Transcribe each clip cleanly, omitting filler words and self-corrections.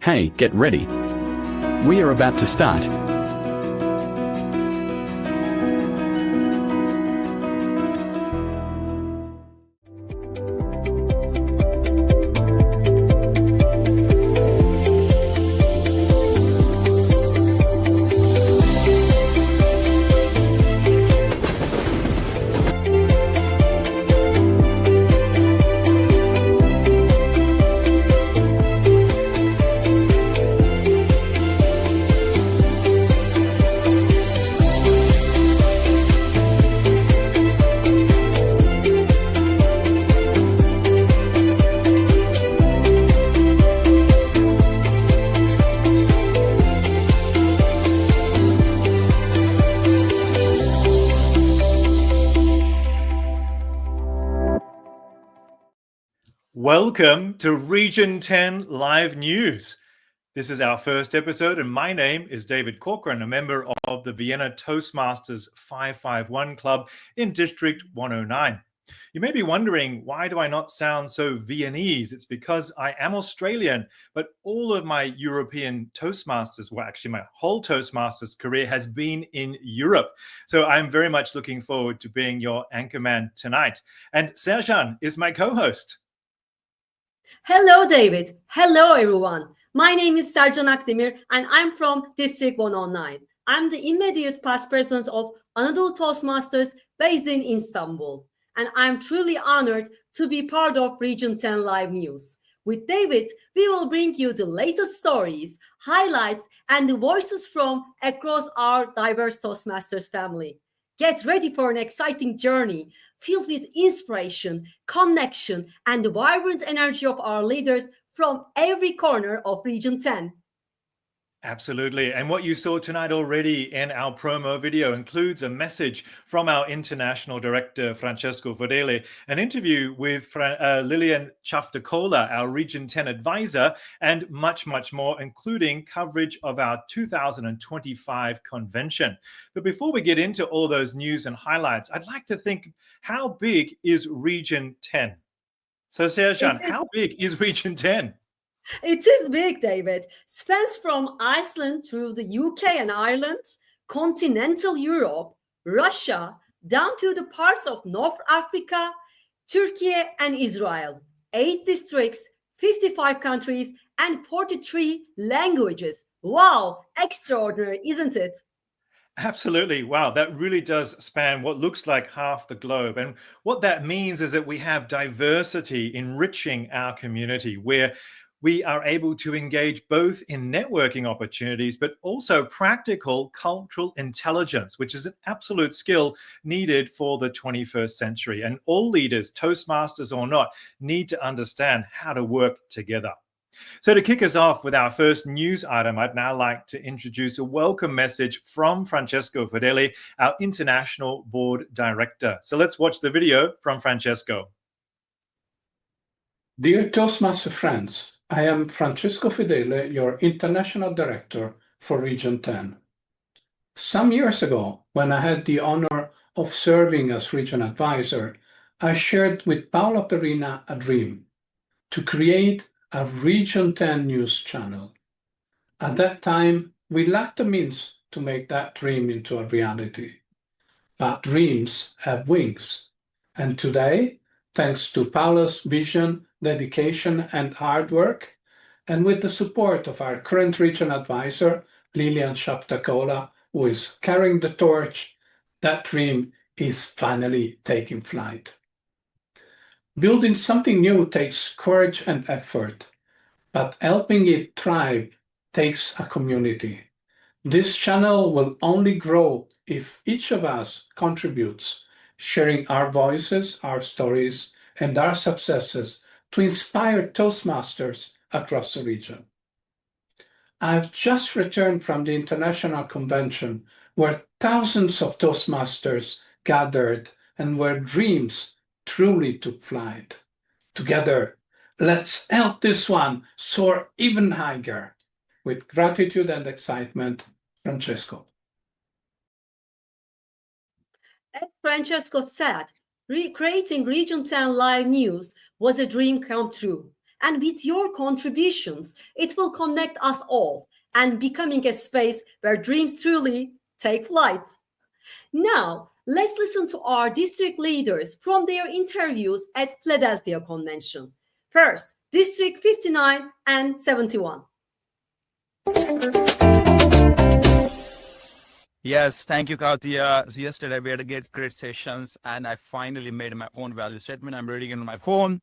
Hey, get ready. We are about to start. Welcome to Region 10 Live News. This is our first episode, and my name is David Corcoran, a member of the Vienna Toastmasters 551 Club in District 109. You may be wondering, why do I not sound so Viennese? It's because I am Australian, but all of my European Toastmasters, well, actually my whole Toastmasters career has been in Europe. So I'm very much looking forward to being your anchorman tonight. And Serjan is my co-host. Hello, David. Hello, everyone. My name is Serjan Akdemir, and I'm from District 109. I'm the immediate past president of Anadolu Toastmasters based in Istanbul. And I'm truly honored to be part of Region 10 Live News. With David, we will bring you the latest stories, highlights, and the voices from across our diverse Toastmasters family. Get ready for an exciting journey filled with inspiration, connection, and the vibrant energy of our leaders from every corner of Region 10. Absolutely. And what you saw tonight already in our promo video includes a message from our international director, Francesco Fedele, an interview with Lilian Shaftacola, our Region 10 advisor, and much, much more, including coverage of our 2025 convention. But before we get into all those news and highlights, I'd like to think, how big is Region 10? So Serjan, how big is Region 10? It is big, David. Spans from Iceland through the UK and Ireland, continental Europe, Russia, down to the parts of North Africa, Turkey, and Israel. 8 districts, 55 countries, and 43 languages. Wow, extraordinary, isn't it? Absolutely. Wow, that really does span what looks like half the globe. And what that means is that we have diversity enriching our community, where we are able to engage both in networking opportunities, but also practical cultural intelligence, which is an absolute skill needed for the 21st century. And all leaders, Toastmasters or not, need to understand how to work together. So to kick us off with our first news item, I'd now like to introduce a welcome message from Francesco Fedele, our International Board Director. So let's watch the video from Francesco. Dear Toastmaster friends, I am Francesco Fedele, your International Director for Region 10. Some years ago, when I had the honor of serving as Region Advisor, I shared with Paola Perina a dream to create a Region 10 news channel. At that time, we lacked the means to make that dream into a reality. But dreams have wings. And today, thanks to Paola's vision, dedication, and hard work, and with the support of our current region advisor, Lilian Shaftacola, who is carrying the torch, that dream is finally taking flight. Building something new takes courage and effort, but helping it thrive takes a community. This channel will only grow if each of us contributes, sharing our voices, our stories, and our successes to inspire Toastmasters across the region. I've just returned from the International Convention, where thousands of Toastmasters gathered and where dreams truly took flight. Together, let's help this one soar even higher. With gratitude and excitement, Francesco. As Francesco said, creating Region 10 Live News was a dream come true. And with your contributions, it will connect us all and becoming a space where dreams truly take flight. Now, let's listen to our district leaders from their interviews at Philadelphia Convention. First, District 59 and 71. Yes, thank you, Kautia. So yesterday we had great sessions, and I finally made my own value statement. I'm reading it on my phone,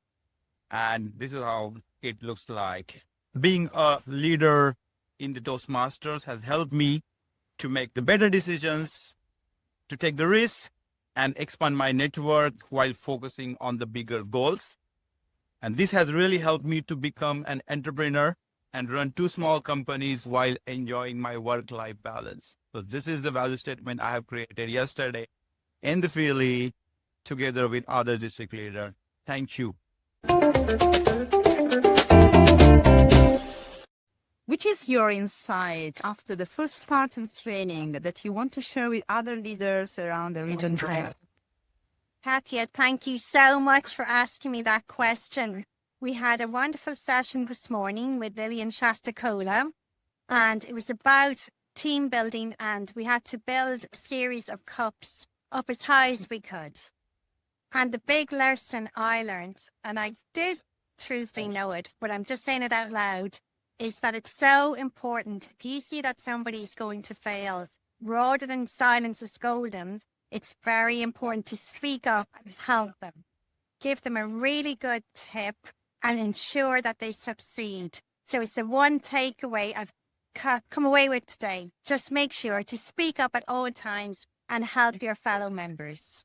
and this is how it looks like. Being a leader in the Toastmasters has helped me to make the better decisions, to take the risk, and expand my network while focusing on the bigger goals. And this has really helped me to become an entrepreneur and run 2 small companies while enjoying my work-life balance. So this is the value statement I have created yesterday in the Philly together with other district leaders. Thank you. Which is your insight after the first part of training that you want to share with other leaders around the region? Katia, thank you so much for asking me that question. We had a wonderful session this morning with Lilian Shaftacola, and it was about team building, and we had to build a series of cups up as high as we could. And the big lesson I learned, and I did truthfully know it, but I'm just saying it out loud, is that it's so important. If you see that somebody is going to fail, rather than silence is golden, it's very important to speak up and help them. Give them a really good tip and ensure that they succeed. So it's the one takeaway I've come away with today. Just make sure to speak up at all times and help your fellow members.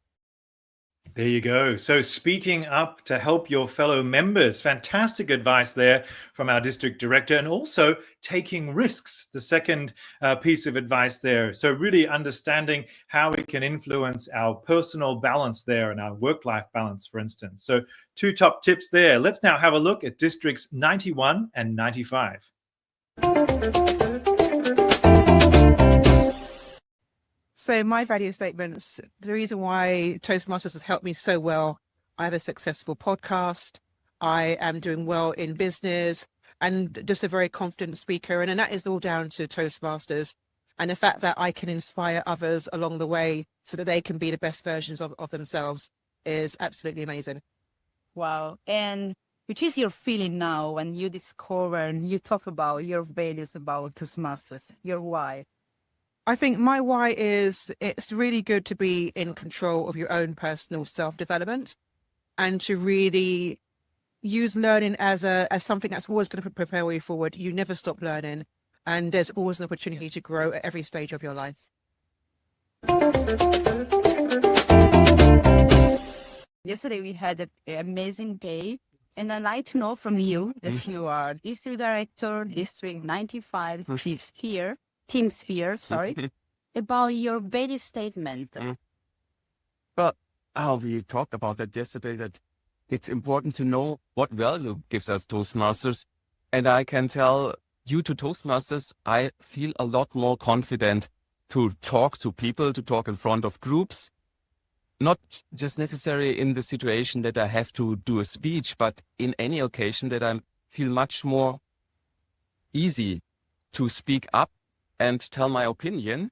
There you go. So speaking up to help your fellow members, fantastic advice there from our district director, and also taking risks, the second piece of advice there. So really understanding how we can influence our personal balance there and our work-life balance, for instance. So 2 top tips there. Let's now have a look at districts 91 and 95. So my value statements, the reason why Toastmasters has helped me so well, I have a successful podcast, I am doing well in business, and just a very confident speaker. And that is all down to Toastmasters and the fact that I can inspire others along the way so that they can be the best versions of themselves is absolutely amazing. Wow. And which is your feeling now when you discover and you talk about your values about Toastmasters, your why? I think my why is it's really good to be in control of your own personal self-development and to really use learning as something that's always going to prepare you forward. You never stop learning, and there's always an opportunity to grow at every stage of your life. Yesterday we had an amazing day, and I'd like to know from you that you are District Director, District 95, Team Sphere, about your value statement. Well, we talked about that yesterday, that it's important to know what value gives us Toastmasters. And I can tell, due to Toastmasters, I feel a lot more confident to talk to people, to talk in front of groups. Not just necessarily in the situation that I have to do a speech, but in any occasion that I feel much more easy to speak up and tell my opinion.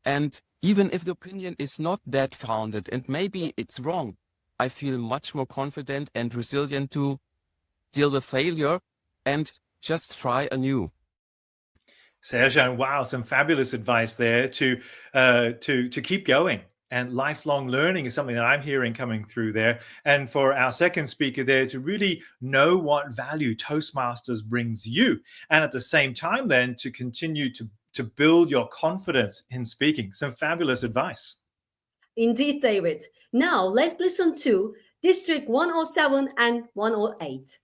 And even if the opinion is not that founded and maybe it's wrong, I feel much more confident and resilient to deal with failure and just try anew. Serjan, wow, some fabulous advice there to keep going. And lifelong learning is something that I'm hearing coming through there. And for our second speaker there, to really know what value Toastmasters brings you. And at the same time then, to continue to build your confidence in speaking. Some fabulous advice. Indeed, David. Now let's listen to District 107 and 108.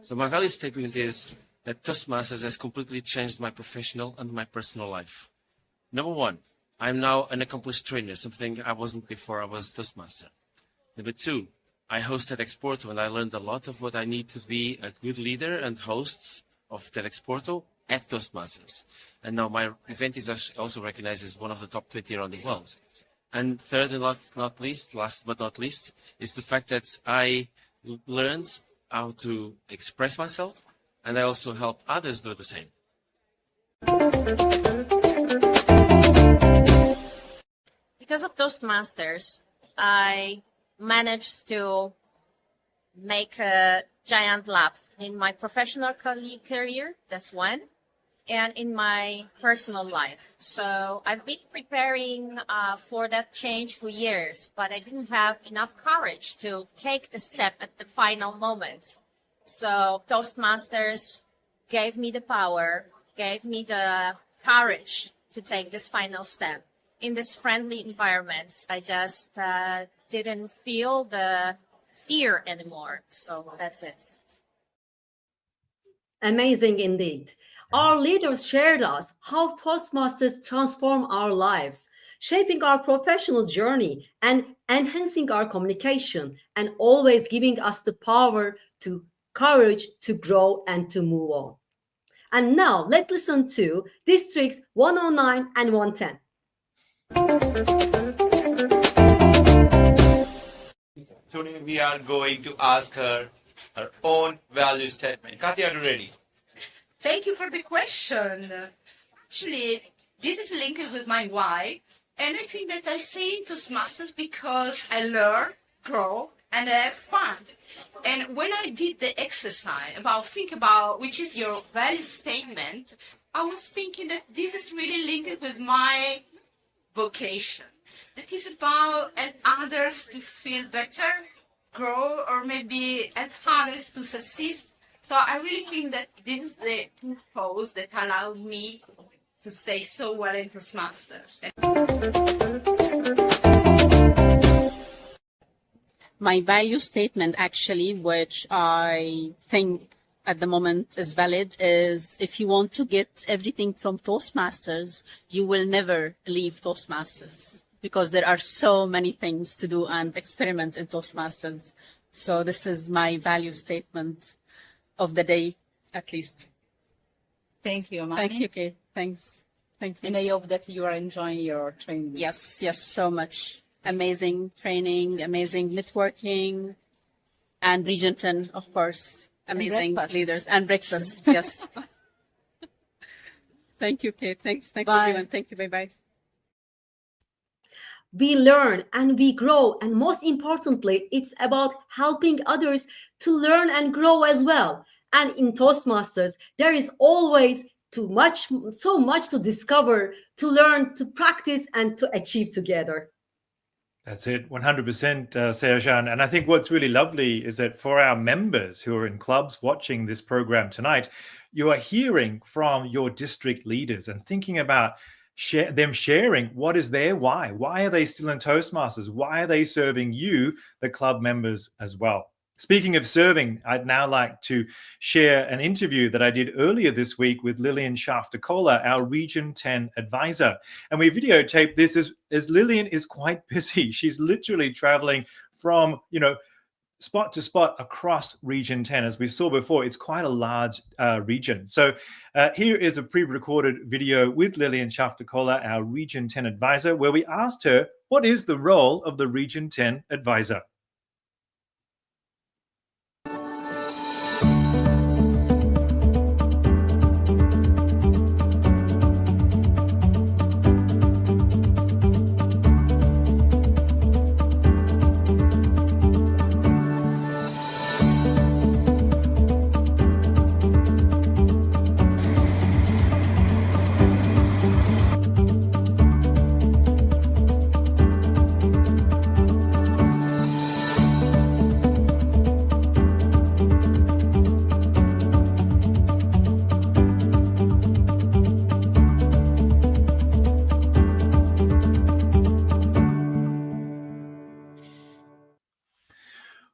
So my value statement is that Toastmasters has completely changed my professional and my personal life. Number 1, I'm now an accomplished trainer, something I wasn't before I was Toastmaster. Number 2, I hosted Exporto, and I learned a lot of what I need to be a good leader and host of that Exporto at Toastmasters. And now my event is also recognized as one of the top 20 around the world. And third and last but not least, is the fact that I learned how to express myself, and I also help others do the same. Because of Toastmasters, I managed to make a giant leap in my professional career, that's one, and in my personal life. So I've been preparing for that change for years, but I didn't have enough courage to take the step at the final moment. So Toastmasters gave me the power, gave me the courage to take this final step. In this friendly environment, I just didn't feel the fear anymore. So that's it. Amazing indeed. Our leaders shared us how Toastmasters transform our lives, shaping our professional journey and enhancing our communication, and always giving us the courage to grow and to move on. And now let's listen to Districts 109 and 110. Today we are going to ask her own value statement. Kathy, are you ready? Thank you for the question. Actually, this is linked with my why, and I think that I say in Toastmasters because I learn, grow, and I have fun. And when I did the exercise think about which is your value statement, I was thinking that this is really linked with my vocation. That is about help others to feel better, grow, or maybe help others to succeed. So I really think that this is the purpose that allowed me to stay so well in Toastmasters. My value statement, actually, which I think at the moment is valid, is if you want to get everything from Toastmasters, you will never leave Toastmasters, because there are so many things to do and experiment in Toastmasters. So this is my value statement of the day, at least. Thank you, Amani. Thank you, Kate. Thanks. Thank you. And I hope that you are enjoying your training. Yes, so much. Amazing training, amazing networking, and Region 10, of course. Amazing leaders and breakfast. Yes. Thank you, Kate. Thanks, Bye. everyone. Thank you. Bye-bye. We learn and we grow, and most importantly, it's about helping others to learn and grow as well. And in Toastmasters, there is always so much to discover, to learn, to practice, and to achieve together. That's it, 100%, Serjan. And I think what's really lovely is that for our members who are in clubs watching this program tonight, you are hearing from your district leaders and thinking about them sharing what is their why. Why are they still in Toastmasters? Why are they serving you, the club members, as well? Speaking of serving, I'd now like to share an interview that I did earlier this week with Lilian Shaftacola, our Region 10 advisor. And we videotaped this as Lilian is quite busy. She's literally traveling from, spot to spot across Region 10. As we saw before, it's quite a large region. So here is a pre-recorded video with Lilian Shaftacola, our Region 10 advisor, where we asked her, what is the role of the Region 10 advisor?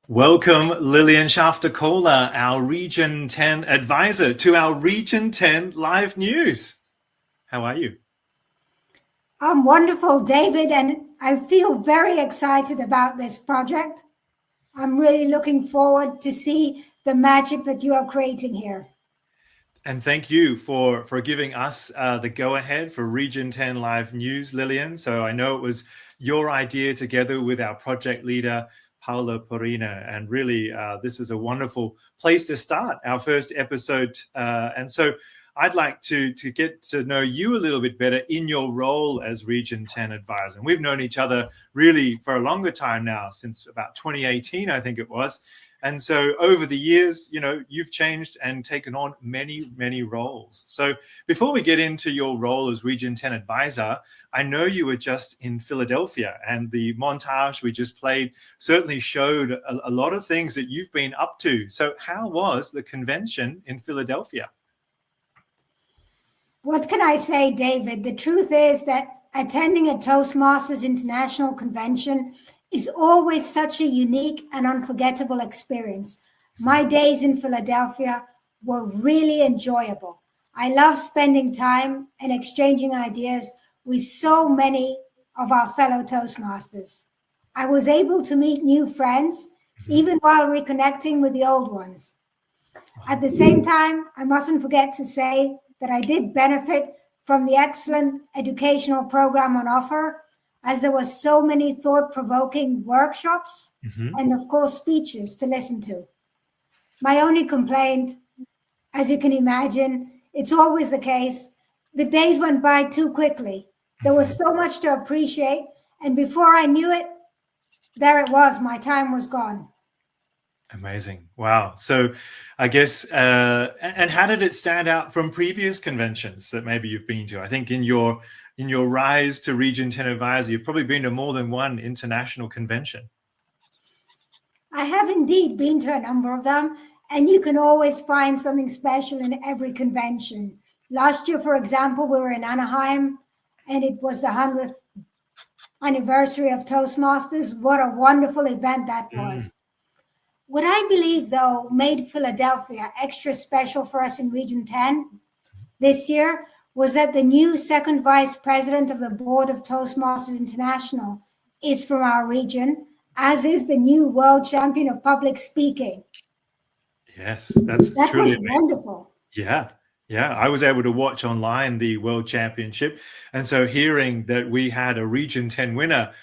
Welcome, Lilian Shaftacola, our Region 10 advisor, to our Region 10 live news. How are you? I'm wonderful, David, and I feel very excited about this project. I'm really looking forward to see the magic that you are creating here. And thank you for giving us the go-ahead for Region 10 live news, Lilian. So I know it was your idea together with our project leader, Paula Porina. And really, this is a wonderful place to start our first episode. And so I'd like to get to know you a little bit better in your role as Region 10 advisor. And we've known each other really for a longer time now, since about 2018, I think it was. And so over the years, you know, you've changed and taken on many, many roles. So before we get into your role as Region 10 advisor, I know you were just in Philadelphia, and the montage we just played certainly showed a lot of things that you've been up to. So how was the convention in Philadelphia? What can I say, David? The truth is that attending a Toastmasters International Convention is always such a unique and unforgettable experience. My days in Philadelphia were really enjoyable. I love spending time and exchanging ideas with so many of our fellow Toastmasters. I was able to meet new friends, even while reconnecting with the old ones. At the same time, I mustn't forget to say that I did benefit from the excellent educational program on offer, as there were so many thought-provoking workshops and, of course, speeches to listen to. My only complaint, as you can imagine, it's always the case, the days went by too quickly. There was so much to appreciate, and before I knew it, there it was, my time was gone. Amazing. Wow. So I guess, and how did it stand out from previous conventions that maybe you've been to? I think in your rise to Region 10 advisor, you've probably been to more than one international convention. I have indeed been to a number of them, and you can always find something special in every convention. Last year, for example, we were in Anaheim, and it was the 100th anniversary of Toastmasters. What a wonderful event that was. What I believe, though, made Philadelphia extra special for us in Region 10 this year was that the new second vice president of the board of Toastmasters International is from our region, as is the new world champion of public speaking. Yes, that truly was amazing. Wonderful. Yeah. Yeah, I was able to watch online the World Championship. And so hearing that we had a Region 10 winner,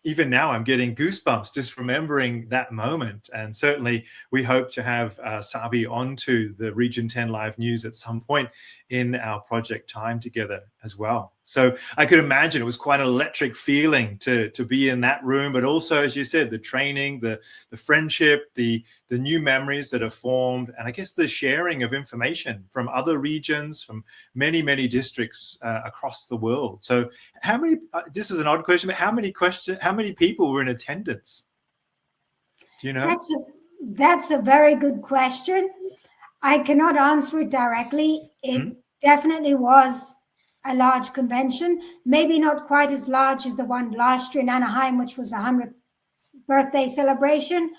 even now I'm getting goosebumps just remembering that moment. And certainly we hope to have Sabi onto the Region 10 Live News at some point in our project time together as well. So I could imagine it was quite an electric feeling to be in that room, but also, as you said, the training, the friendship, the new memories that are formed, and I guess the sharing of information from other regions, from many, many districts across the world. So how many, this is an odd question, but how many people were in attendance? Do you know? That's a very good question. I cannot answer it directly. It definitely was a large convention, maybe not quite as large as the one last year in Anaheim, which was a 100th birthday celebration,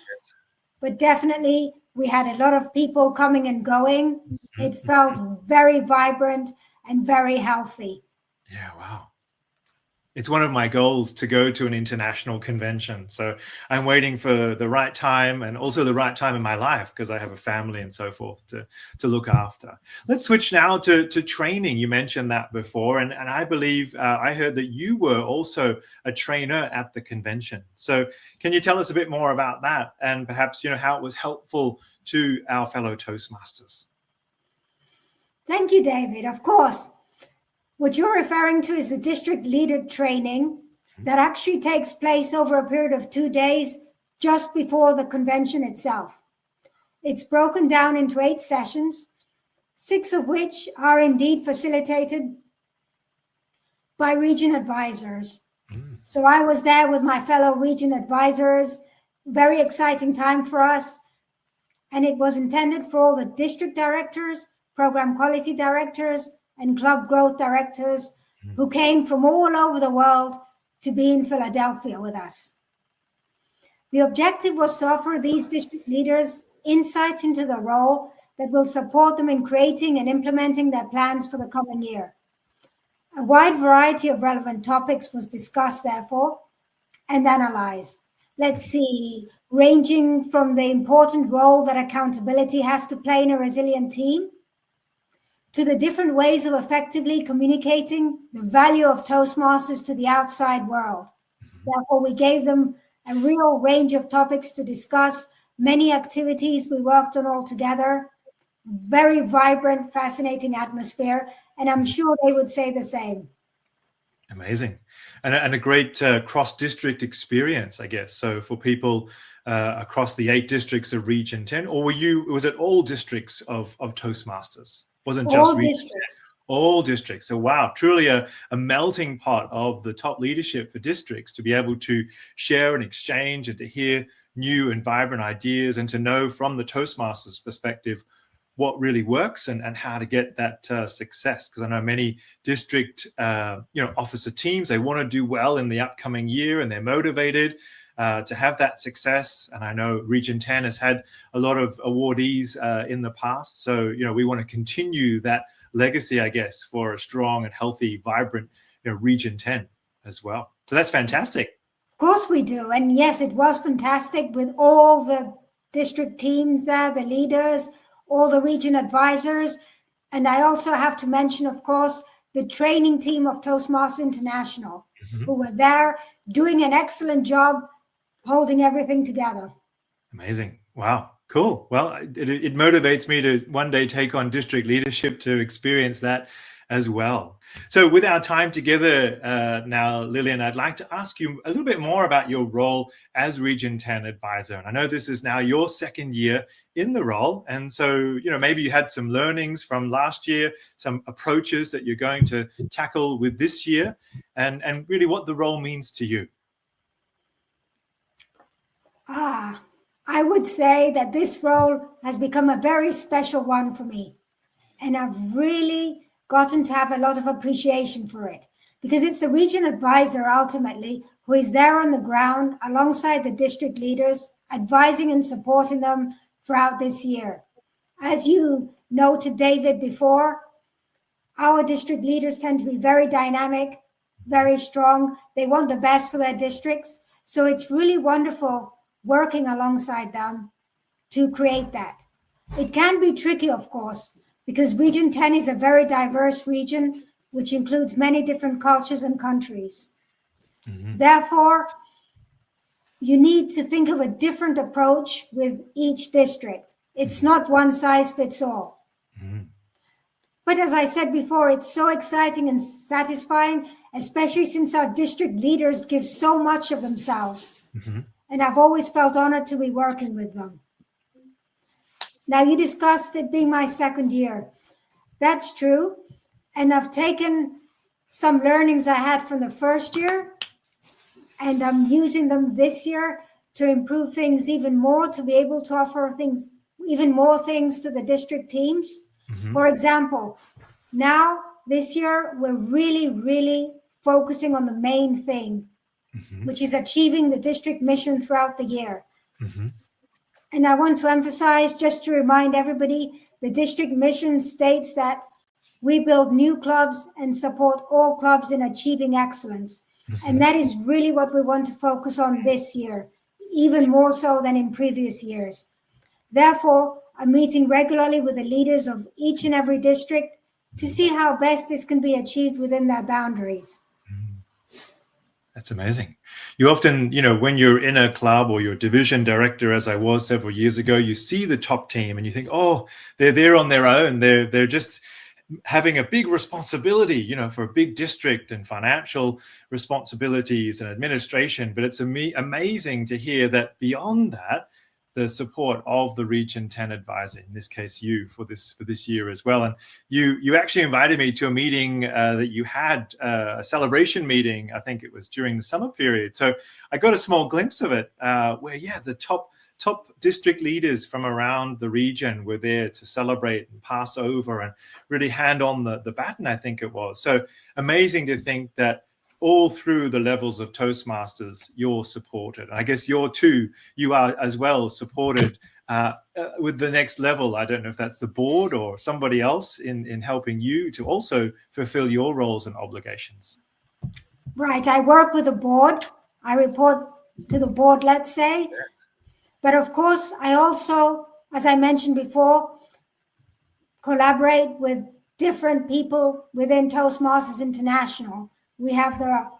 but definitely we had a lot of people coming and going. It felt very vibrant and very healthy. Yeah, wow. It's one of my goals to go to an international convention. So I'm waiting for the right time, and also the right time in my life, because I have a family and so forth to look after. Let's switch now to training. You mentioned that before, and I believe I heard that you were also a trainer at the convention. So can you tell us a bit more about that, and perhaps, you know, how it was helpful to our fellow Toastmasters? Thank you, David. Of course. What you're referring to is the district leader training that actually takes place over a period of 2 days just before the convention itself. It's broken down into 8 sessions, 6 of which are indeed facilitated by region advisors. So I was there with my fellow region advisors, very exciting time for us. And it was intended for all the district directors, program quality directors, and club growth directors who came from all over the world to be in Philadelphia with us. The objective was to offer these district leaders insights into the role that will support them in creating and implementing their plans for the coming year. A wide variety of relevant topics was discussed, therefore, and analyzed. Let's see, ranging from the important role that accountability has to play in a resilient team, to the different ways of effectively communicating the value of Toastmasters to the outside world. Therefore, we gave them a real range of topics to discuss, many activities we worked on all together, very vibrant, fascinating atmosphere, and I'm sure they would say the same. Amazing. And a great cross-district experience, I guess. So for people across the 8 districts of Region 10, or was it all districts of Toastmasters? Wasn't just all Region districts. 10, all districts. So wow, truly a melting pot of the top leadership for districts to be able to share and exchange and to hear new and vibrant ideas and to know from the Toastmasters perspective what really works and how to get that success. Because I know many district officer teams, they want to do well in the upcoming year and they're motivated to have that success. And I know Region 10 has had a lot of awardees in the past. So, we want to continue that legacy, I guess, for a strong and healthy, vibrant Region 10 as well. So that's fantastic. Of course we do. And yes, it was fantastic with all the district teams there, the leaders, all the region advisors. And I also have to mention, of course, the training team of Toastmasters International, who were there doing an excellent job holding everything together. Amazing. Wow. Cool. Well, it motivates me to one day take on district leadership to experience that as well. So with our time together now, Lilian, I'd like to ask you a little bit more about your role as Region 10 advisor. And I know this is now your second year in the role. And so, maybe you had some learnings from last year, some approaches that you're going to tackle with this year, and really what the role means to you. I would say that this role has become a very special one for me. And I've really gotten to have a lot of appreciation for it, because it's the region advisor ultimately who is there on the ground alongside the district leaders, advising and supporting them throughout this year. As you noted, David, before, our district leaders tend to be very dynamic, very strong. They want the best for their districts. So it's really wonderful working alongside them to create that. It can be tricky, of course, because Region 10 is a very diverse region, which includes many different cultures and countries. Therefore, you need to think of a different approach with each district. It's not one size fits all. But as I said before, it's so exciting and satisfying, especially since our district leaders give so much of themselves. And I've always felt honored to be working with them. Now, you discussed it being my second year. That's true. And I've taken some learnings I had from the first year, and I'm using them this year to improve things even more, to be able to offer even more things to the district teams. For example, now this year, we're really, really focusing on the main thing, which is achieving the district mission throughout the year. And I want to emphasize, just to remind everybody, the district mission states that we build new clubs and support all clubs in achieving excellence. And that is really what we want to focus on this year, even more so than in previous years. Therefore, I'm meeting regularly with the leaders of each and every district to see how best this can be achieved within their boundaries. That's amazing. You often, when you're in a club or you're division director, as I was several years ago, you see the top team and you think, oh, they're there on their own. They're just having a big responsibility, for a big district and financial responsibilities and administration. But it's amazing to hear that beyond that, the support of the Region 10 advisor, in this case, you for this year as well. And you actually invited me to a meeting that you had, a celebration meeting. I think it was during the summer period. So I got a small glimpse of it where, the top district leaders from around the region were there to celebrate and pass over and really hand on the baton, I think it was. So amazing to think that all through the levels of Toastmasters, you're supported. I guess you are as well supported with the next level. I don't know if that's the board or somebody else in helping you to also fulfill your roles and obligations. Right. I work with the board. I report to the board, let's say. Yes. But of course, I also, as I mentioned before, collaborate with different people within Toastmasters International. We have the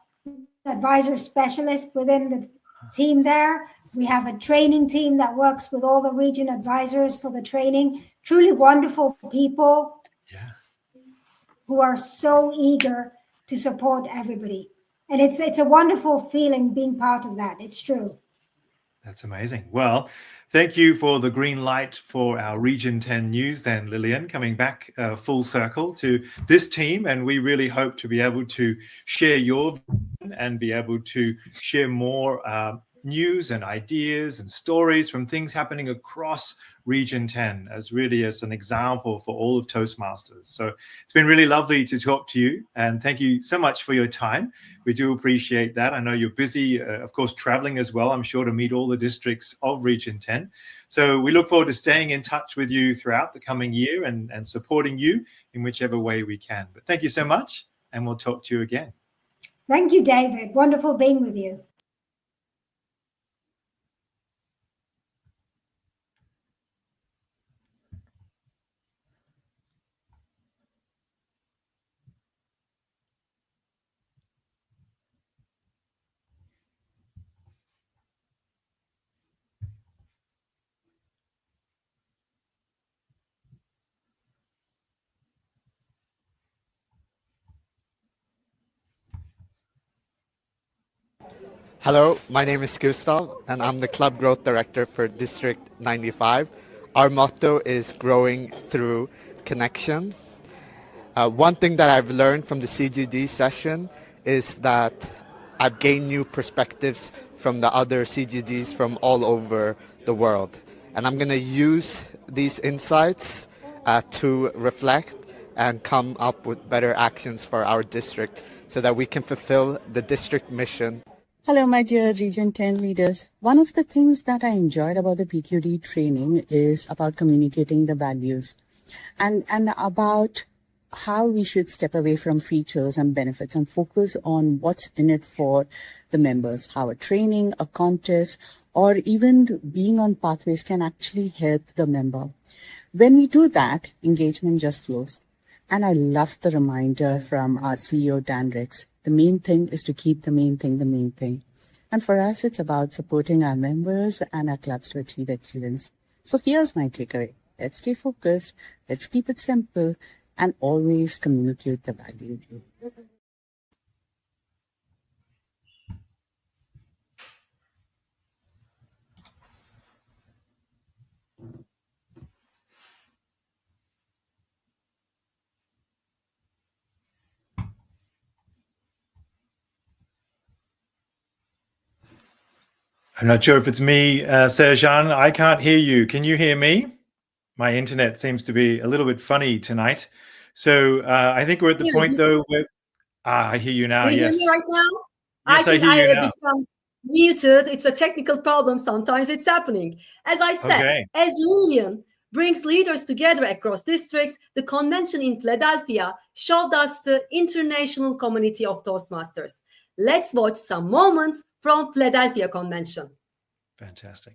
advisor specialist within the team there. We have a training team that works with all the region advisors for the training. Truly wonderful people who are so eager to support everybody. And it's a wonderful feeling being part of that. It's true. That's amazing. Well, thank you for the green light for our Region 10 news then, Lilian, coming back full circle to this team. And we really hope to be able to share your vision and be able to share more news and ideas and stories from things happening across Region 10 as an example for all of Toastmasters. So it's been really lovely to talk to you, and thank you so much for your time. We do appreciate that. I know you're busy, of course, traveling as well, I'm sure, to meet all the districts of Region 10. So we look forward to staying in touch with you throughout the coming year and supporting you in whichever way we can. But thank you so much, and we'll talk to you again. Thank you, David. Wonderful being with you. Hello, my name is Gustav, and I'm the Club Growth Director for District 95. Our motto is growing through connection. One thing that I've learned from the CGD session is that I've gained new perspectives from the other CGDs from all over the world. And I'm going to use these insights to reflect and come up with better actions for our district so that we can fulfill the district mission. Hello, my dear Region 10 leaders. One of the things that I enjoyed about the PQD training is about communicating the values and about how we should step away from features and benefits and focus on what's in it for the members, how a training, a contest, or even being on pathways can actually help the member. When we do that, engagement just flows. And I love the reminder from our CEO, Dan Ricks. The main thing is to keep the main thing the main thing. And for us, it's about supporting our members and our clubs to achieve excellence. So here's my takeaway. Let's stay focused. Let's keep it simple and always communicate the value. I'm not sure if it's me, Serjan. I can't hear you. Can you hear me? My internet seems to be a little bit funny tonight. So I think we're at the point, though, where... I hear you now, Do you yes. hear me right now? Yes, I hear you now. Become muted. It's a technical problem. Sometimes it's happening. As I said, as Lilian brings leaders together across districts, the convention in Philadelphia showed us the international community of Toastmasters. Let's watch some moments from Philadelphia Convention. Fantastic.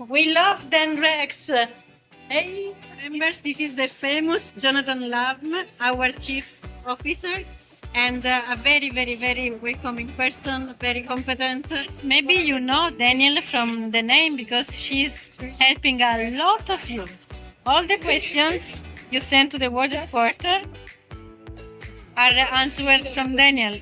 We love Dan Rex. Hey, members, this is the famous Jonathan Lam, our chief officer, and a very, very, very welcoming person, very competent. Maybe you know Daniel from the name because she's helping a lot of you. All the questions you sent to the World Headquarters are answered from Daniel.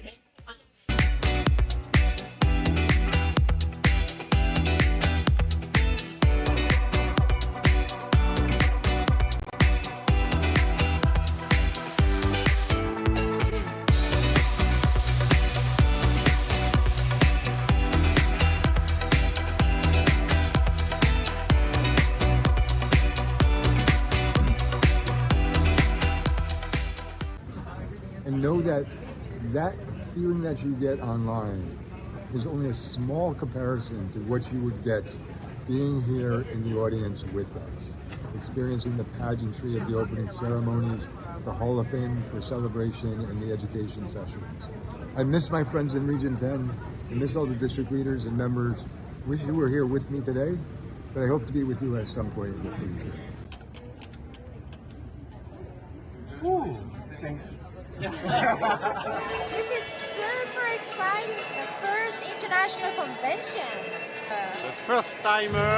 Know that feeling that you get online is only a small comparison to what you would get being here in the audience with us, experiencing the pageantry of the opening ceremonies, the Hall of Fame for celebration, and the education sessions. I miss my friends in Region 10. I miss all the district leaders and members. Wish you were here with me today, but I hope to be with you at some point in the future. This is super exciting. The first international convention. The first timer.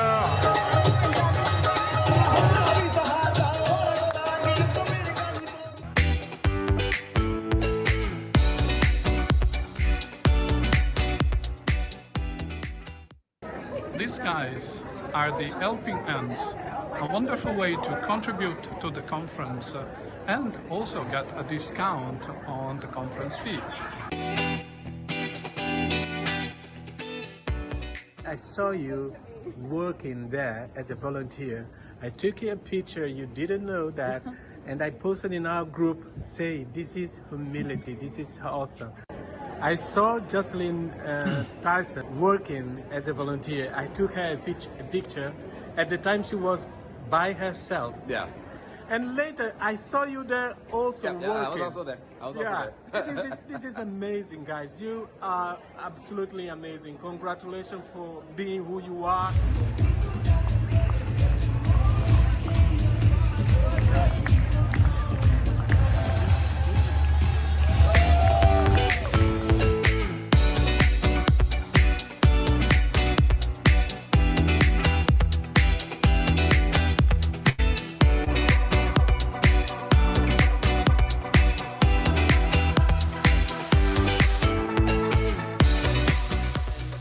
These guys are the helping hands, a wonderful way to contribute to the conference and also get a discount on the conference fee. I saw you working there as a volunteer. I took a picture, you didn't know that, and I posted in our group, say, this is humility, this is awesome. I saw Jocelyn Tyson working as a volunteer. I took her a picture. At the time she was by herself. Yeah. And later I saw you there also working. I was also there. This is amazing, guys. You are absolutely amazing. Congratulations for being who you are.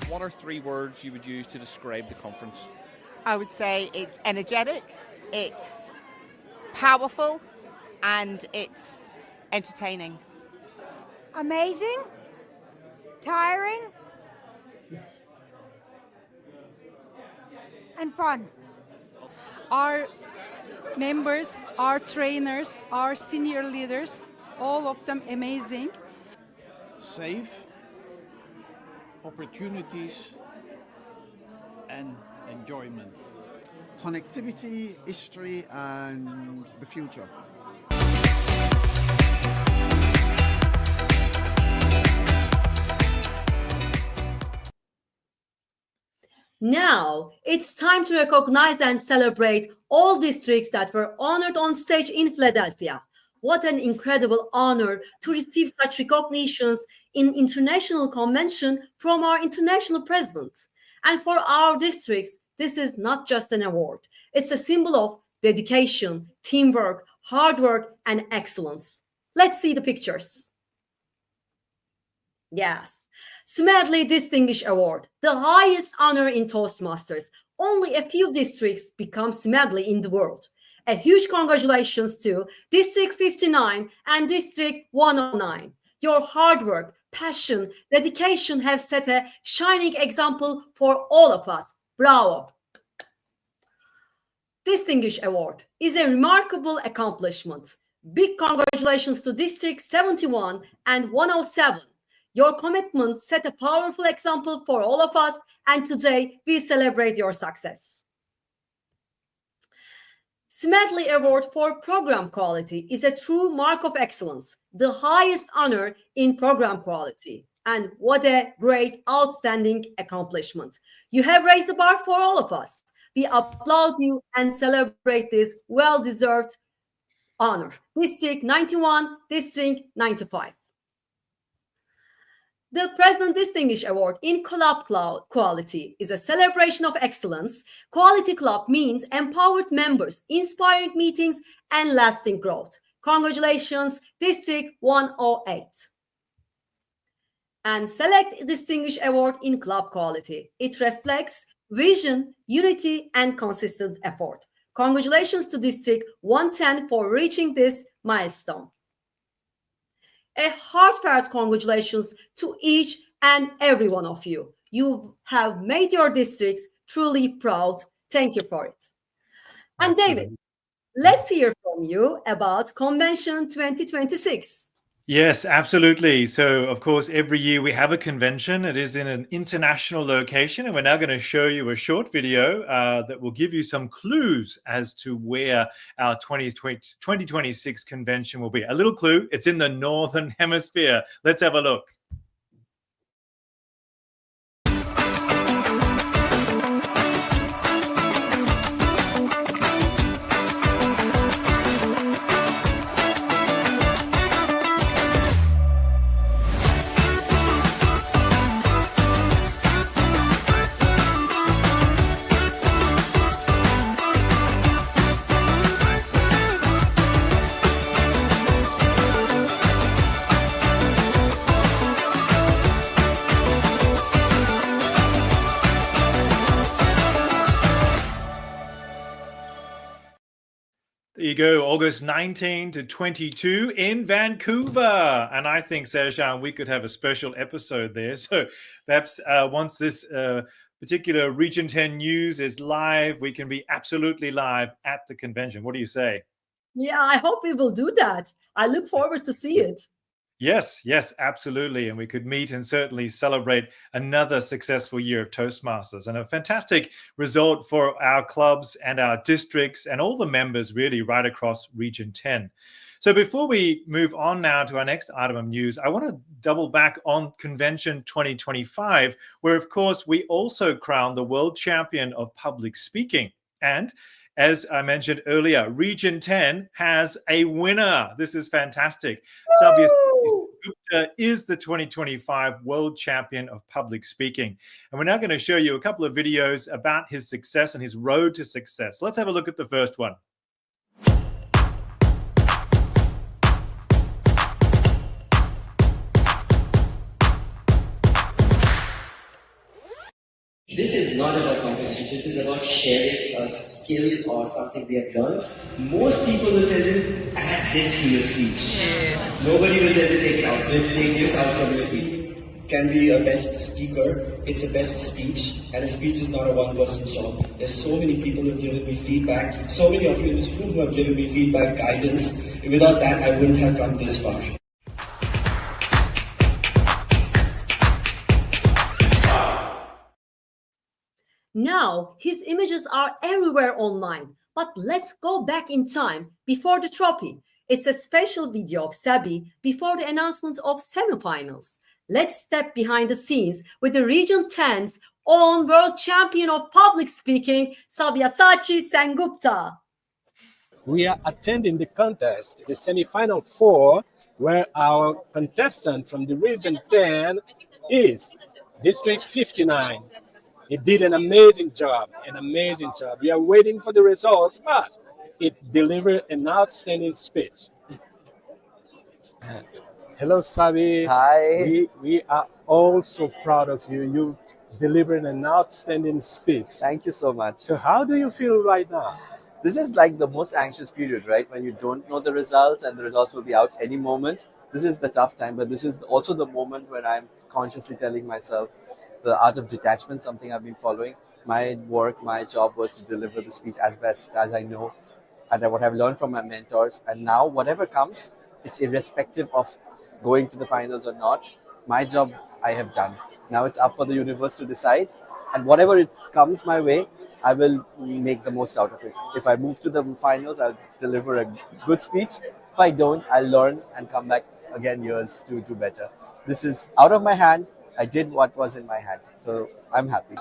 What are 3 words you would use to describe the conference? I would say it's energetic, it's powerful, and it's entertaining. Amazing, tiring, and fun. Our members, our trainers, our senior leaders, all of them amazing. Safe, opportunities, and enjoyment. Connectivity, history, and the future. Now, it's time to recognize and celebrate all districts that were honored on stage in Philadelphia. What an incredible honor to receive such recognitions in international convention from our international president. And for our districts, this is not just an award. It's a symbol of dedication, teamwork, hard work, and excellence. Let's see the pictures. Yes, Smedley Distinguished Award, the highest honor in Toastmasters. Only a few districts become Smedley in the world. A huge congratulations to District 59 and District 109. Your hard work, passion, dedication have set a shining example for all of us. Bravo! Distinguished Award is a remarkable accomplishment. Big congratulations to District 71 and 107. Your commitment set a powerful example for all of us, and today we celebrate your success. Smedley Award for Program Quality is a true mark of excellence, the highest honor in program quality. And what a great, outstanding accomplishment. You have raised the bar for all of us. We applaud you and celebrate this well-deserved honor. District 91, District 95. The President Distinguished Award in Club Quality is a celebration of excellence. Quality Club means empowered members, inspiring meetings, and lasting growth. Congratulations, District 108. And Select Distinguished Award in Club Quality. It reflects vision, unity, and consistent effort. Congratulations to District 110 for reaching this milestone. A heartfelt congratulations to each and every one of you. You have made your districts truly proud. Thank you for it. And David, let's hear from you about Convention 2026. Yes, absolutely. So, of course, every year we have a convention. It is in an international location, and we're now going to show you a short video that will give you some clues as to where our 2026 convention will be. A little clue, it's in the Northern Hemisphere. Let's have a look. There you go, August 19 to 22 in Vancouver. And I think, Serjan, we could have a special episode there. So perhaps once this particular Region 10 news is live, we can be absolutely live at the convention. What do you say? Yeah, I hope we will do that. I look forward to see it. Yes, absolutely. And we could meet and certainly celebrate another successful year of Toastmasters and a fantastic result for our clubs and our districts and all the members really right across Region 10. So before we move on now to our next item of news, I want to double back on Convention 2025, where, of course, we also crowned the world champion of public speaking. And as I mentioned earlier, Region 10 has a winner. This is fantastic. Sabyasachi Sengupta is the 2025 World Champion of Public Speaking. And we're now going to show you a couple of videos about his success and his road to success. Let's have a look at the first one. This is not about competition, this is about sharing a skill or something they have learned. Most people will tell you, add this to your speech. Nobody will tell you take it out. Take this out from your speech. Can be a best speaker, it's a best speech, and a speech is not a one-person job. There's so many people who have given me feedback, so many of you in this room who have given me feedback, guidance. Without that, I wouldn't have come this far. Now, his images are everywhere online. But let's go back in time before the trophy. It's a special video of Sabi before the announcement of semifinals. Let's step behind the scenes with the Region 10's own world champion of public speaking, Sabyasachi Sengupta. We are attending the contest, the semi-final 4, where our contestant from the Region 10 is District 59. He did an amazing job. We are waiting for the results, but it delivered an outstanding speech. Hello, Sabi. Hi. We are all so proud of you. You delivered an outstanding speech. Thank you so much. So how do you feel right now? This is like the most anxious period, right? When you don't know the results and the results will be out any moment. This is the tough time, but this is also the moment when I'm consciously telling myself the art of detachment, something I've been following. My work, my job was to deliver the speech as best as I know and what I've learned from my mentors. And now whatever comes, it's irrespective of going to the finals or not. My job I have done. Now it's up for the universe to decide. And whatever it comes my way, I will make the most out of it. If I move to the finals, I'll deliver a good speech. If I don't, I'll learn and come back again years to do better. This is out of my hand. I did what was in my hand, so I'm happy.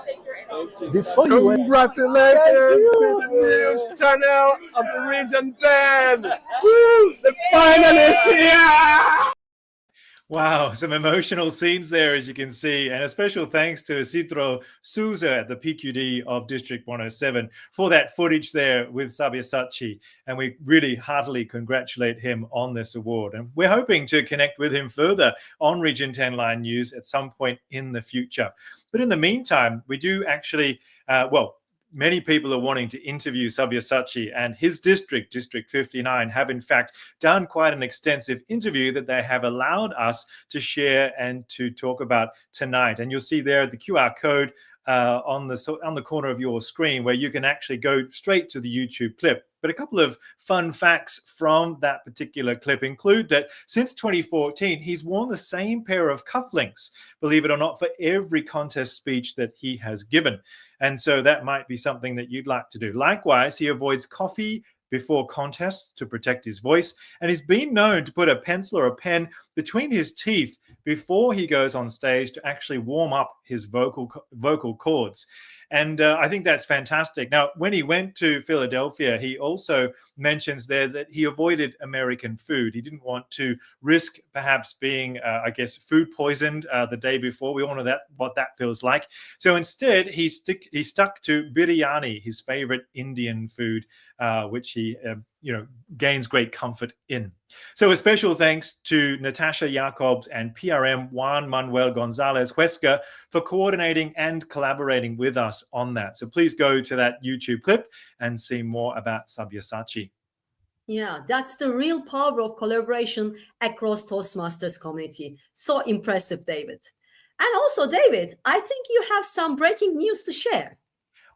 Before you congratulations to the news channel of the Region 10! Woo! The final is here! Wow, some emotional scenes there, as you can see. And a special thanks to Isidro Souza at the PQD of District 107 for that footage there with Sabyasachi. And we really heartily congratulate him on this award. And we're hoping to connect with him further on Region 10 Line News at some point in the future. But in the meantime, we do actually, many people are wanting to interview Sabyasachi, and his district, District 59, have in fact done quite an extensive interview that they have allowed us to share and to talk about tonight. And you'll see there the QR code on the corner of your screen where you can actually go straight to the YouTube clip. But a couple of fun facts from that particular clip include that since 2014, he's worn the same pair of cufflinks, believe it or not, for every contest speech that he has given. And so that might be something that you'd like to do. Likewise, he avoids coffee before contests to protect his voice, and he's been known to put a pencil or a pen between his teeth before he goes on stage to actually warm up his vocal cords. And I think that's fantastic. Now, when he went to Philadelphia, he also mentions there that he avoided American food. He didn't want to risk perhaps being, food poisoned the day before. We all know what that feels like. So instead, he stuck to biryani, his favorite Indian food, which he gains great comfort in. So a special thanks to Natasha Jacobs and PRM Juan Manuel Gonzalez Huesca for coordinating and collaborating with us on that. So please go to that YouTube clip and see more about Sabyasachi. Yeah, that's the real power of collaboration across Toastmasters community. So impressive, David. And also, David, I think you have some breaking news to share.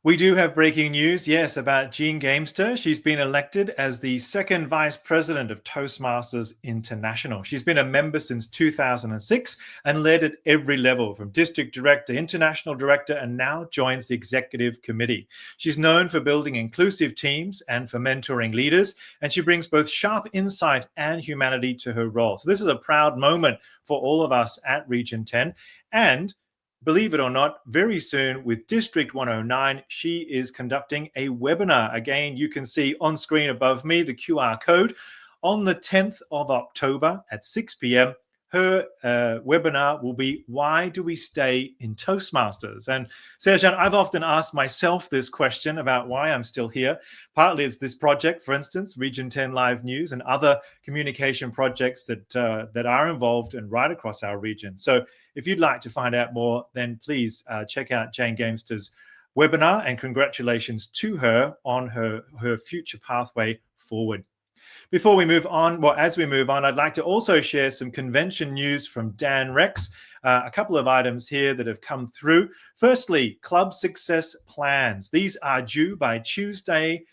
We do have breaking news, yes, about Jean Gamester. She's been elected as the second vice president of Toastmasters International. She's been a member since 2006 and led at every level, from district director, international director, and now joins the executive committee. She's known for building inclusive teams and for mentoring leaders, and she brings both sharp insight and humanity to her role. So this is a proud moment for all of us at Region 10. And believe it or not, very soon with District 109, she is conducting a webinar. Again, you can see on screen above me the QR code. On the 10th of October at 6 p.m., her webinar will be, Why Do We Stay in Toastmasters? And Serjan, I've often asked myself this question about why I'm still here. Partly it's this project, for instance, Region 10 Live News, and other communication projects that are involved and right across our region. So if you'd like to find out more, then please check out Jane Gamester's webinar, and congratulations to her on her future pathway forward. Before we move on, as we move on, I'd like to also share some convention news from Dan Rex. A couple of items here that have come through. Firstly, club success plans. These are due by Tuesday,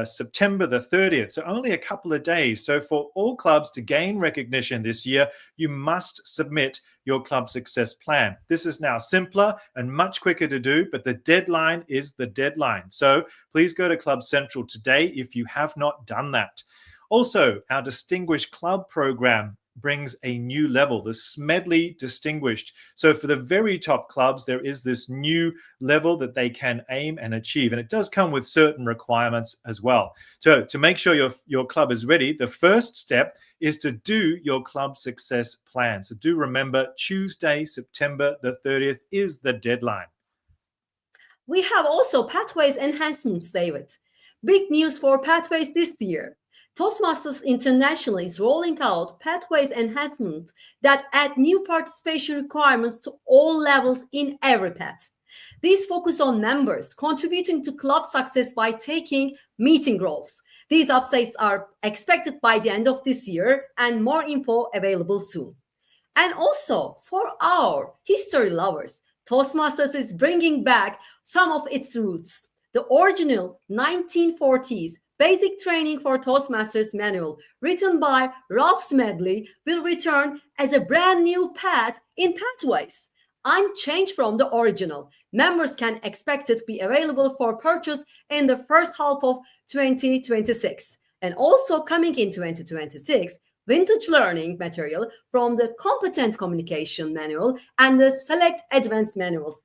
September the 30th, so only a couple of days. So for all clubs to gain recognition this year, you must submit your club success plan. This is now simpler and much quicker to do, but the deadline is the deadline. So please go to Club Central today if you have not done that. Also, our Distinguished Club program brings a new level, the Smedley Distinguished. So for the very top clubs, there is this new level that they can aim and achieve. And it does come with certain requirements as well. So to make sure your club is ready, the first step is to do your club success plan. So do remember, Tuesday, September the 30th is the deadline. We have also Pathways enhancements, David. Big news for Pathways this year. Toastmasters International is rolling out Pathways enhancements that add new participation requirements to all levels in every path. These focus on members contributing to club success by taking meeting roles. These updates are expected by the end of this year, and more info available soon. And also, for our history lovers, Toastmasters is bringing back some of its roots. The original 1940s Basic Training for Toastmasters manual, written by Ralph Smedley, will return as a brand new path in Pathways. Unchanged from the original, members can expect it to be available for purchase in the first half of 2026. And also coming in 2026, vintage learning material from the Competent Communication Manual and the Select Advanced Manual.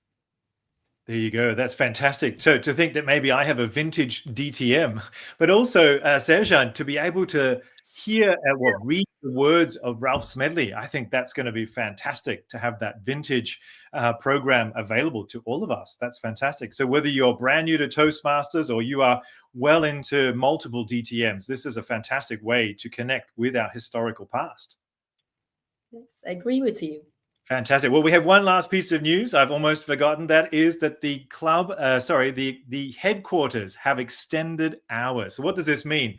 There you go. That's fantastic. So to think that maybe I have a vintage DTM, but also Serjan, to be able to hear read the words of Ralph Smedley, I think that's going to be fantastic to have that vintage program available to all of us. That's fantastic. So whether you're brand new to Toastmasters or you are well into multiple DTMs, this is a fantastic way to connect with our historical past. Yes, I agree with you. Fantastic. Well, we have one last piece of news. I've almost forgotten. That is that the club, the headquarters have extended hours. So what does this mean?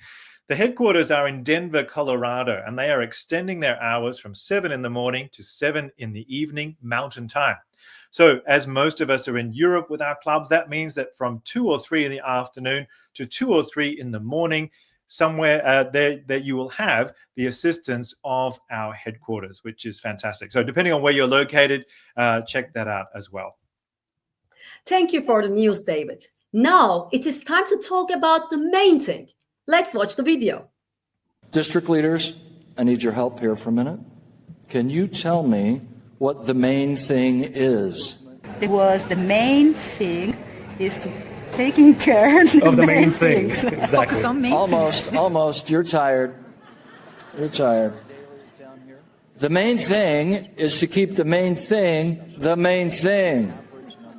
The headquarters are in Denver, Colorado, and they are extending their hours from 7 in the morning to 7 in the evening Mountain Time. So as most of us are in Europe with our clubs, that means that from 2 or 3 in the afternoon to 2 or 3 in the morning, somewhere there that you will have the assistance of our headquarters, which is fantastic. So depending on where you're located, check that out as well. Thank you for the news, David. Now it is time to talk about the main thing. Let's watch the video. District leaders, I need your help here for a minute. Can you tell me what the main thing is? It was the main thing is taking care Of the main thing. Exactly. Focus on main Almost. You're tired. The main thing is to keep the main thing the main thing.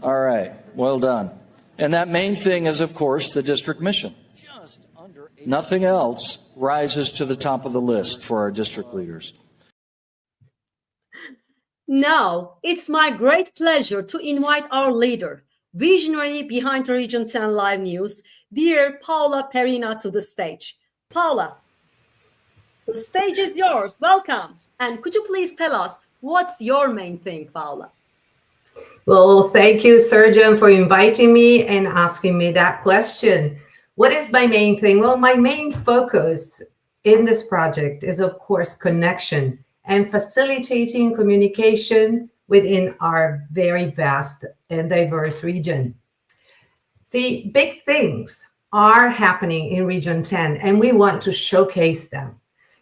All right. Well done. And that main thing is, of course, the district mission. Nothing else rises to the top of the list for our district leaders. Now, it's my great pleasure to invite our leader, visionary behind the Region 10 Live News, dear Paula Perina, to the stage. Paula, the stage is yours. Welcome. And could you please tell us what's your main thing, Paula? Well, thank you, Sergeant, for inviting me and asking me that question. What is my main thing? Well, my main focus in this project is, of course, connection and facilitating communication within our very vast and diverse region. See, big things are happening in Region 10, and we want to showcase them.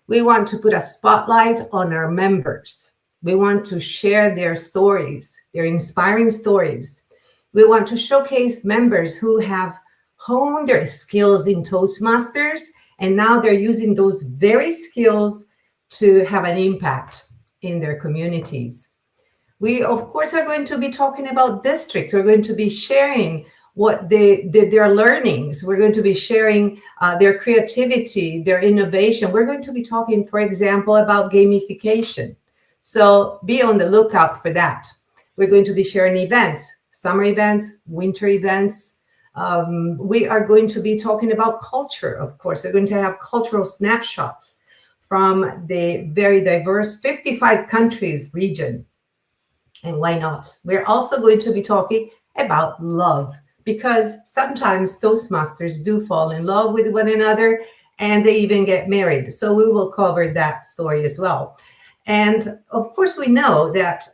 We want to put a spotlight on our members. We want to share their stories, their inspiring stories. We want to showcase members who have honed their skills in Toastmasters, and now they're using those very skills to have an impact in their communities. We, of course, are going to be talking about districts. We're going to be sharing what their learnings. We're going to be sharing their creativity, their innovation. We're going to be talking, for example, about gamification. So be on the lookout for that. We're going to be sharing events, summer events, winter events. We are going to be talking about culture, of course. We're going to have cultural snapshots from the very diverse 55 countries region. And why not? We're also going to be talking about love, because sometimes Toastmasters do fall in love with one another and they even get married. So we will cover that story as well. And of course, we know that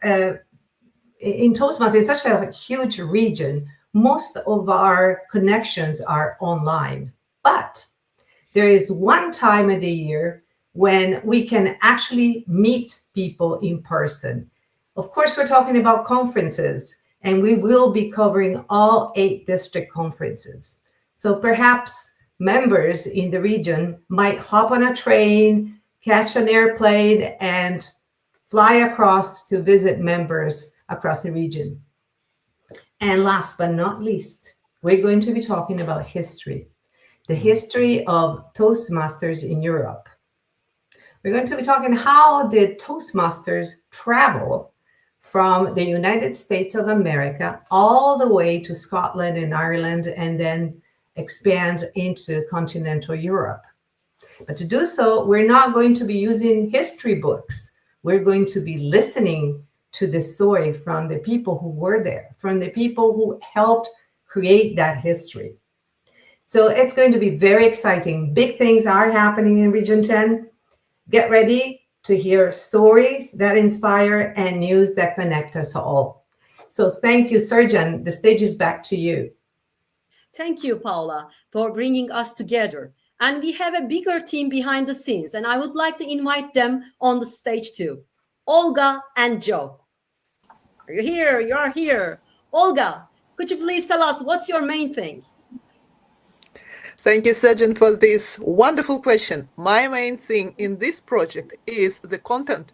in Toastmasters, it's such a huge region, most of our connections are online. But there is one time of the year when we can actually meet people in person. Of course, we're talking about conferences, and we will be covering all 8 district conferences. So perhaps members in the region might hop on a train, catch an airplane, and fly across to visit members across the region. And last but not least, we're going to be talking about history, the history of Toastmasters in Europe. We're going to be talking how did Toastmasters travel from the United States of America all the way to Scotland and Ireland, and then expand into continental Europe. But to do so, we're not going to be using history books. We're going to be listening to the story from the people who were there, from the people who helped create that history. So it's going to be very exciting. Big things are happening in Region 10. Get ready to hear stories that inspire and news that connect us all. So thank you, Sergeant. The stage is back to you. Thank you, Paula, for bringing us together. And we have a bigger team behind the scenes, and I would like to invite them on the stage too. Olga and Joe. Are you here? You are here. Olga, could you please tell us what's your main thing? Thank you, Sergeant, for this wonderful question. My main thing in this project is the content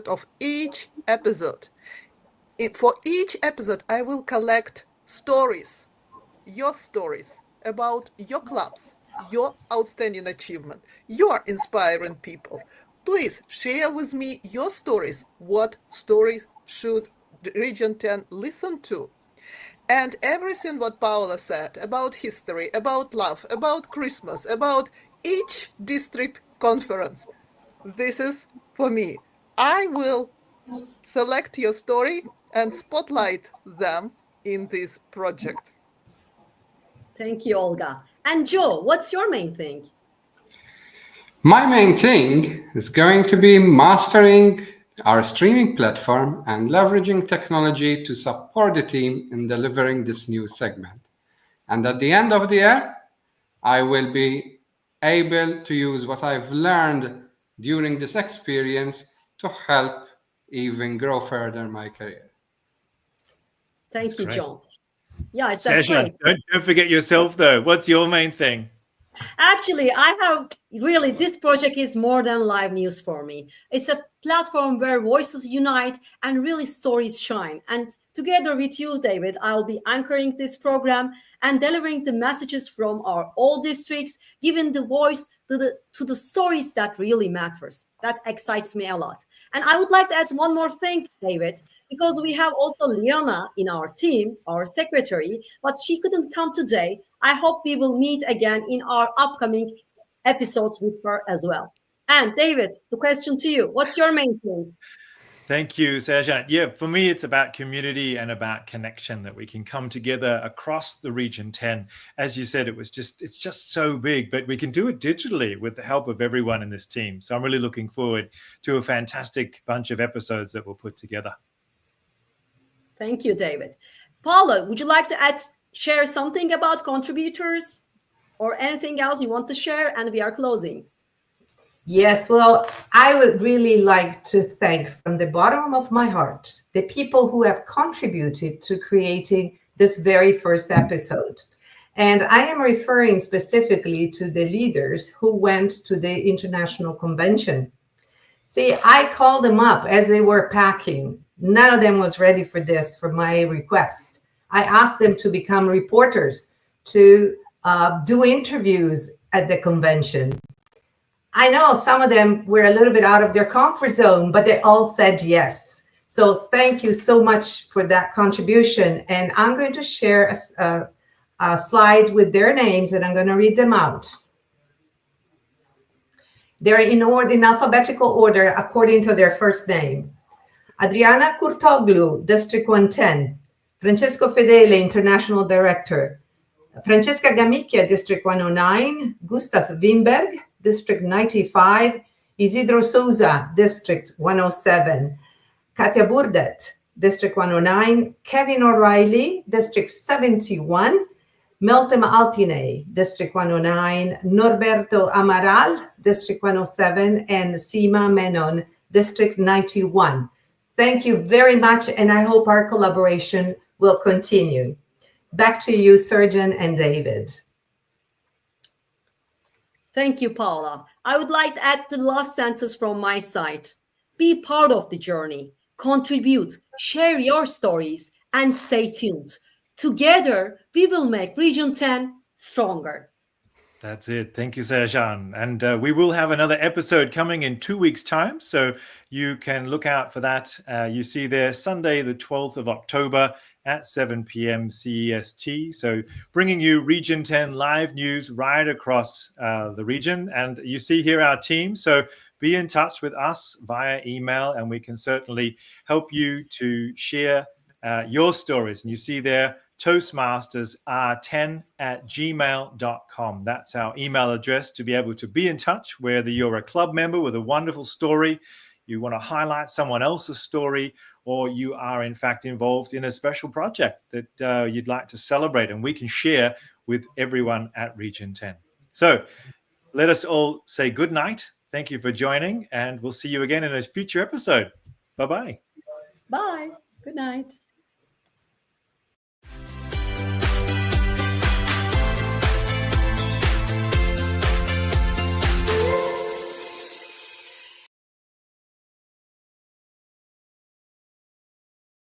of each episode. For each episode, I will collect stories, your stories about your clubs, your outstanding achievement. You are inspiring people. Please share with me your stories. What stories should Region 10 listen to? And everything what Paula said about history, about love, about Christmas, about each district conference, this is for me. I will select your story and spotlight them in this project. Thank you, Olga. And Joe, what's your main thing? My main thing is going to be mastering our streaming platform and leveraging technology to support the team in delivering this new segment. And at the end of the year, I will be able to use what I've learned during this experience to help even grow further my career. Thank you, great. John. Yeah, it's that's Session, great. don't forget yourself though. What's your main thing? Actually, I have really, this project is more than live news for me. It's a platform where voices unite and really stories shine. And together with you, David, I'll be anchoring this program and delivering the messages from our all districts, giving the voice to the stories that really matters. That excites me a lot. And I would like to add one more thing, David, because we have also Liana in our team, our secretary, but she couldn't come today. I hope we will meet again in our upcoming episodes with her as well. And David, the question to you, what's your main thing? Thank you, Sergeant. Yeah, for me, it's about community and about connection, that we can come together across the Region 10. As you said, it's just so big, but we can do it digitally with the help of everyone in this team. So I'm really looking forward to a fantastic bunch of episodes that we'll put together. Thank you, David. Paula, would you like to share something about contributors or anything else you want to share? And we are closing. Yes, well, I would really like to thank from the bottom of my heart the people who have contributed to creating this very first episode. And I am referring specifically to the leaders who went to the International Convention. See, I called them up as they were packing. None of them was ready for this, for my request. I asked them to become reporters, to do interviews at the convention. I know some of them were a little bit out of their comfort zone, but they all said yes. So thank you so much for that contribution. And I'm going to share a slide with their names, and I'm going to read them out. They're in alphabetical order according to their first name. Adriana Curtoglu, District 110. Francesco Fedele, International Director. Francesca Gamicchia, District 109. Gustav Wimberg, District 95. Isidro Souza, District 107. Katia Burdet, District 109. Kevin O'Reilly, District 71. Meltem Altine, District 109. Norberto Amaral, District 107. And Sima Menon, District 91. Thank you very much, and I hope our collaboration will continue. Back to you, Surgeon and David. Thank you, Paula. I would like to add the last sentence from my side. Be part of the journey, contribute, share your stories, and stay tuned. Together, we will make Region 10 stronger. That's it. Thank you, Serjan. And we will have another episode coming in 2 weeks' time, so you can look out for that. You see there, Sunday, the 12th of October at 7 p.m. CEST. So bringing you Region 10 live news right across the region. And you see here our team. So be in touch with us via email, and we can certainly help you to share your stories. And you see there, Toastmasters R10@gmail.com. That's our email address to be able to be in touch, whether you're a club member with a wonderful story, you want to highlight someone else's story, or you are in fact involved in a special project that you'd like to celebrate, and we can share with everyone at Region 10. So let us all say good night. Thank you for joining, and we'll see you again in a future episode. Bye-bye. Bye. Good night.